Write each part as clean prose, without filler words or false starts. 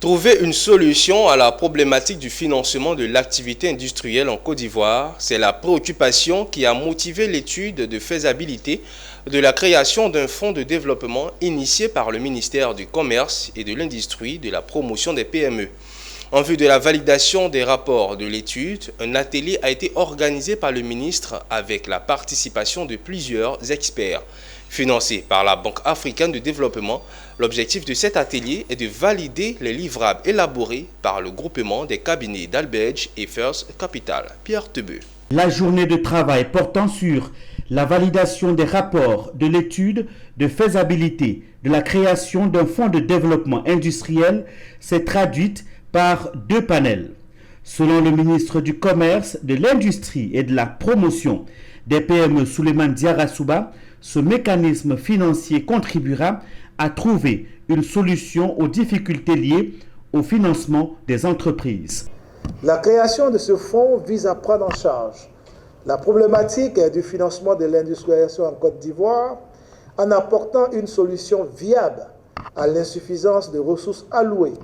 Trouver une solution à la problématique du financement de l'activité industrielle en Côte d'Ivoire, c'est la préoccupation qui a motivé l'étude de faisabilité de la création d'un fonds de développement initié par le ministère du Commerce et de l'Industrie de la promotion des PME. En vue de la validation des rapports de l'étude, un atelier a été organisé par le ministre avec la participation de plusieurs experts. Financé par la Banque africaine de développement, l'objectif de cet atelier est de valider les livrables élaborés par le groupement des cabinets d'Albedge et First Capital. Pierre Tebeu. La journée de travail portant sur la validation des rapports de l'étude de faisabilité de la création d'un fonds de développement industriel s'est traduite par deux panels. Selon le ministre du Commerce, de l'Industrie et de la Promotion des PME Souleymane Diarra Souba, ce mécanisme financier contribuera à trouver une solution aux difficultés liées au financement des entreprises. La création de ce fonds vise à prendre en charge la problématique du financement de l'industrialisation en Côte d'Ivoire en apportant une solution viable à l'insuffisance de ressources allouées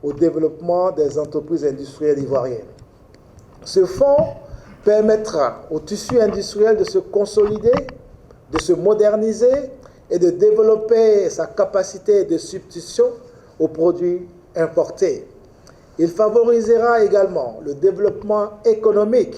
au développement des entreprises industrielles ivoiriennes. Ce fonds permettra au tissu industriel de se consolider, de se moderniser et de développer sa capacité de substitution aux produits importés. Il favorisera également le développement économique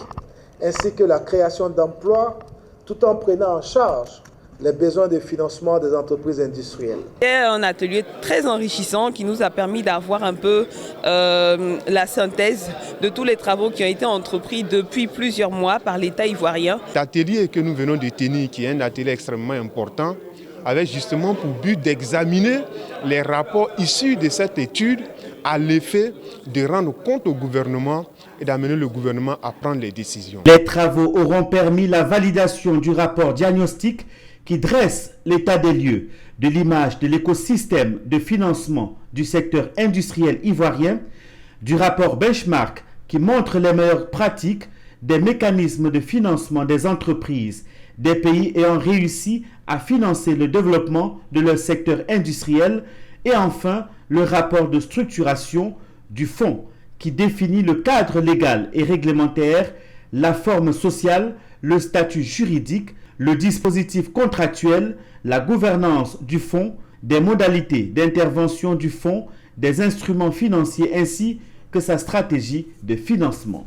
ainsi que la création d'emplois tout en prenant en charge les besoins de financement des entreprises industrielles. C'est un atelier très enrichissant qui nous a permis d'avoir un peu la synthèse de tous les travaux qui ont été entrepris depuis plusieurs mois par l'État ivoirien. L'atelier que nous venons de tenir, qui est un atelier extrêmement important, avec justement pour but d'examiner les rapports issus de cette étude à l'effet de rendre compte au gouvernement et d'amener le gouvernement à prendre les décisions. Les travaux auront permis la validation du rapport diagnostic qui dresse l'état des lieux de l'image de l'écosystème de financement du secteur industriel ivoirien, du rapport benchmark qui montre les meilleures pratiques des mécanismes de financement des entreprises des pays ayant réussi à financer le développement de leur secteur industriel et enfin le rapport de structuration du fonds qui définit le cadre légal et réglementaire, la forme sociale, le statut juridique, le dispositif contractuel, la gouvernance du fonds, des modalités d'intervention du fonds, des instruments financiers ainsi que sa stratégie de financement.